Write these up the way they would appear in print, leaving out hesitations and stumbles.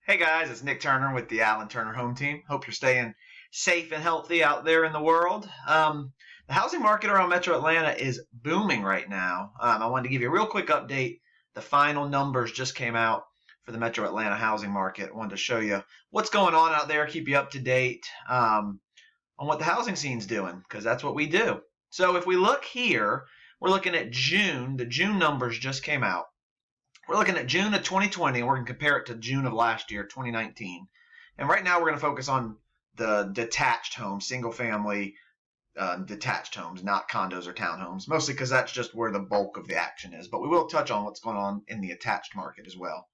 Hey guys, it's Nick Turner with the Alan Turner Home Team. Hope you're staying safe and healthy out there in the world. The housing market around Metro Atlanta is booming right now. I wanted to give you a real quick update. The final numbers just came out for the Metro Atlanta housing market. I wanted to show you what's going on out there, keep you up to date on what the housing scene's doing, because that's what we do. So if we look here, we're looking at June. The June numbers just came out. We're looking at June of 2020, and we're going to compare it to June of last year, 2019. And right now we're going to focus on the detached homes, single-family detached homes, not condos or townhomes, mostly because that's just where the bulk of the action is. But we will touch on what's going on in the attached market as well.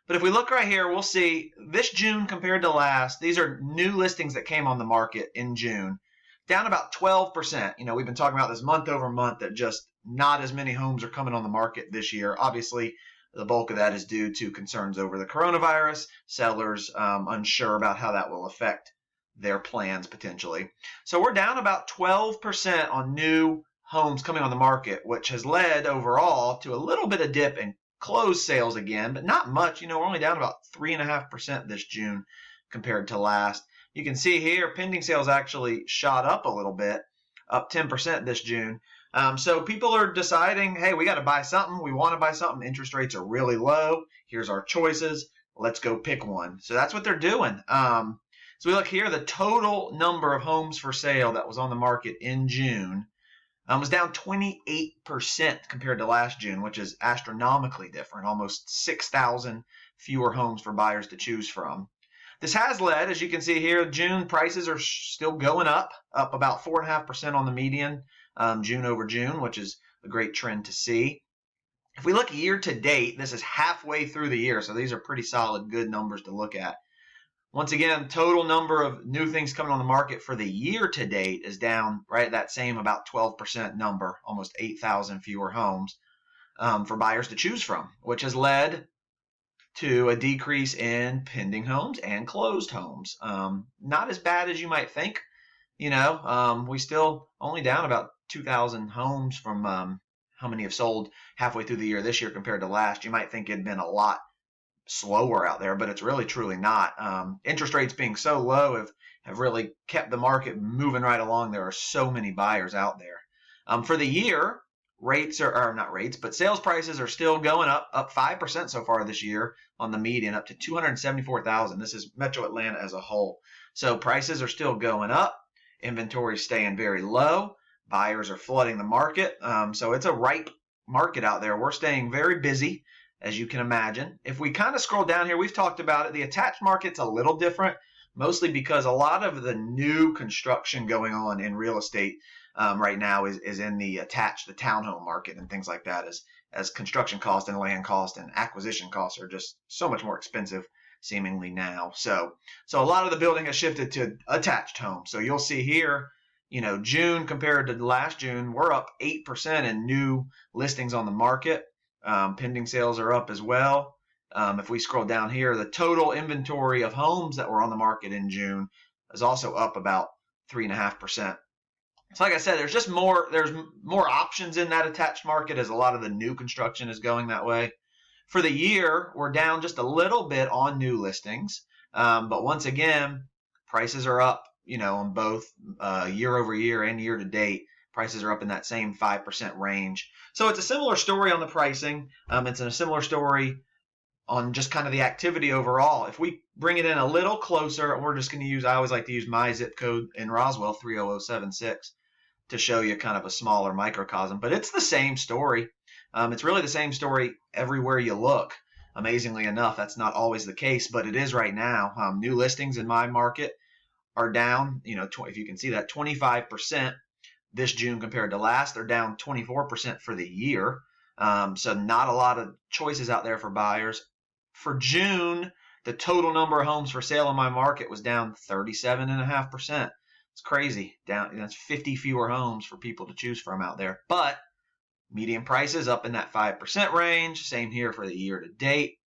But if we look right here, we'll see this June compared to last, these are new listings that came on the market in June, down about 12%. You know, we've been talking about this month over month that just not as many homes are coming on the market this year. Obviously, the bulk of that is due to concerns over the coronavirus, sellers unsure about how that will affect their plans potentially. So we're down about 12% on new homes coming on the market, which has led overall to a little bit of dip in closed sales again, but not much. You know, we're only down about 3.5% this June compared to last. You can see here pending sales actually shot up a little bit, up 10% this June. So people are deciding, hey, we got to buy something. We want to buy something. Interest rates are really low. Here's our choices. Let's go pick one. So that's what they're doing. So we look here, the total number of homes for sale that was on the market in June was down 28% compared to last June, which is astronomically different, almost 6,000 fewer homes for buyers to choose from. This has led, as you can see here, June prices are still going up about 4.5% on the median. June over June, which is a great trend to see. If we look year to date, this is halfway through the year, so these are pretty solid, good numbers to look at. Once again, total number of new things coming on the market for the year to date is down right at that same about 12% number, almost 8,000 fewer homes for buyers to choose from, which has led to a decrease in pending homes and closed homes. Not as bad as you might think. You know, we still only down about 2,000 homes from how many have sold halfway through the year this year compared to last. You might think it'd been a lot slower out there, but it's really truly not. Interest rates being so low have really kept the market moving right along. There are so many buyers out there. For the year, rates are not rates, but sales prices are still going up 5% so far this year on the median, up to 274,000. This is Metro Atlanta as a whole. So prices are still going up. Inventory is staying very low. Buyers are flooding the market. So it's a ripe market out there. We're staying very busy, as you can imagine. If we kind of scroll down here, we've talked about it. The attached market's a little different, mostly because a lot of the new construction going on in real estate right now is in the attached, the townhome market and things like that, as construction cost and land cost and acquisition costs are just so much more expensive seemingly now. So a lot of the building has shifted to attached homes. So you'll see here, you know, June compared to last June, we're up 8% in new listings on the market. Pending sales are up as well. If we scroll down here, the total inventory of homes that were on the market in June is also up about 3.5%. So like I said, there's more options in that attached market as a lot of the new construction is going that way. For the year, we're down just a little bit on new listings. But once again, prices are up, you know, on both year over year and year to date. Prices are up in that same 5% range. So it's a similar story on the pricing. It's a similar story on just kind of the activity overall. If we bring it in a little closer, we're just going to use, I always like to use my zip code in Roswell, 30076, to show you kind of a smaller microcosm. But it's the same story. It's really the same story everywhere you look. Amazingly enough, that's not always the case, but it is right now. New listings in my market are down, you know, if you can see that, 25% this June compared to last. They're down 24% for the year. So not a lot of choices out there for buyers. For June, the total number of homes for sale in my market was down 37.5%. It's crazy. That's 50 fewer homes for people to choose from out there. But median prices up in that 5% range. Same here for the year to date.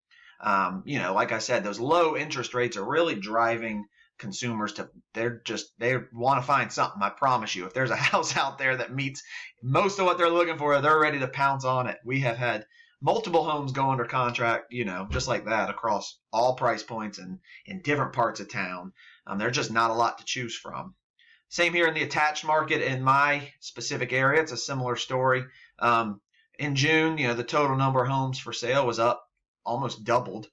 You know, like I said, those low interest rates are really driving consumers to, they want to find something. I promise you, if there's a house out there that meets most of what they're looking for, they're ready to pounce on it. We have had multiple homes go under contract, just like that across all price points and in different parts of town. There's just not a lot to choose from. Same here in the attached market in my specific area. It's a similar story. In June, the total number of homes for sale was up, almost doubled,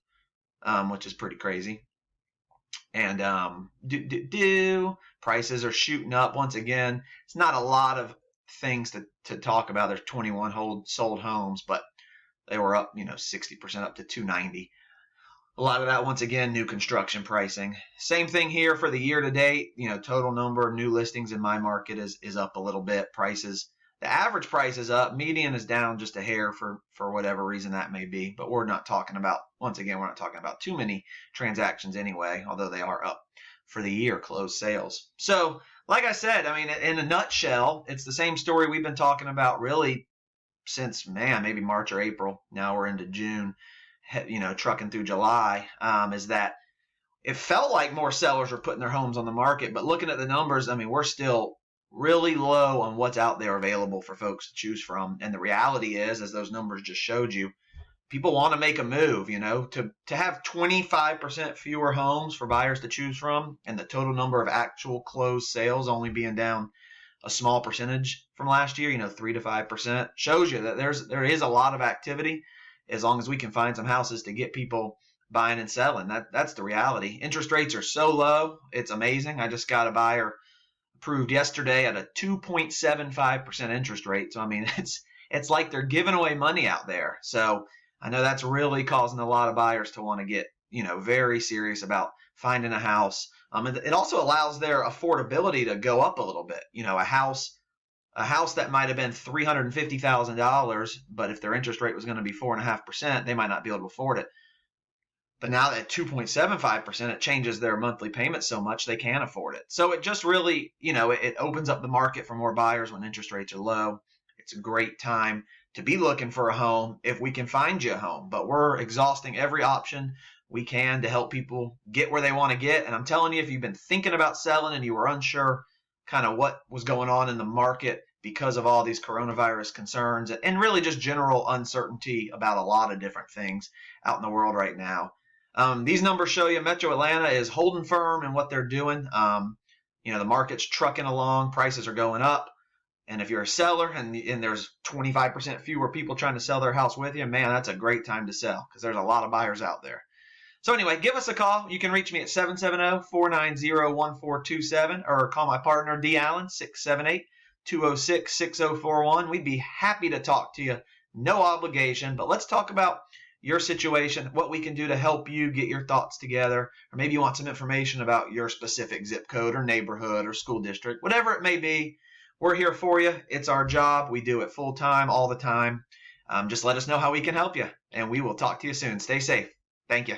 which is pretty crazy. And prices are shooting up once again. It's not a lot of things to talk about. There's 21 sold homes, but they were up, 60% up to 290. A lot of that, once again, new construction pricing. Same thing here for the year to date. Total number of new listings in my market is up a little bit. Prices, the average price is up. Median is down just a hair for whatever reason that may be. But we're not talking about, once again, we're not talking about too many transactions anyway, although they are up for the year closed sales. So, like I said, I mean, in a nutshell, it's the same story we've been talking about really since, maybe March or April. Now we're into June. Trucking through July, is that it felt like more sellers were putting their homes on the market, but looking at the numbers, I mean, we're still really low on what's out there available for folks to choose from. And the reality is, as those numbers just showed you, people want to make a move, to have 25% fewer homes for buyers to choose from, and the total number of actual closed sales only being down a small percentage from last year, 3 to 5%, shows you that there is a lot of activity. As long as we can find some houses to get people buying and selling. That's the reality. Interest rates are so low, it's amazing. I just got a buyer approved yesterday at a 2.75% interest rate. So I mean, it's like they're giving away money out there. So I know that's really causing a lot of buyers to want to get, very serious about finding a house. It also allows their affordability to go up a little bit. A house that might have been $350,000, but if their interest rate was going to be 4.5%, they might not be able to afford it. But now at 2.75%, it changes their monthly payment so much they can afford it. So it just really, it opens up the market for more buyers when interest rates are low. It's a great time to be looking for a home if we can find you a home. But we're exhausting every option we can to help people get where they want to get. And I'm telling you, if you've been thinking about selling and you were unsure kind of what was going on in the market because of all these coronavirus concerns and really just general uncertainty about a lot of different things out in the world right now. These numbers show you Metro Atlanta is holding firm in what they're doing. The market's trucking along, prices are going up. And if you're a seller and there's 25% fewer people trying to sell their house with you, man, that's a great time to sell because there's a lot of buyers out there. So anyway, give us a call. You can reach me at 770-490-1427 or call my partner, D. Allen, 678-206-6041. We'd be happy to talk to you. No obligation, but let's talk about your situation, what we can do to help you get your thoughts together, or maybe you want some information about your specific zip code or neighborhood or school district, whatever it may be. We're here for you. It's our job. We do it full time, all the time. Just let us know how we can help you, and we will talk to you soon. Stay safe. Thank you.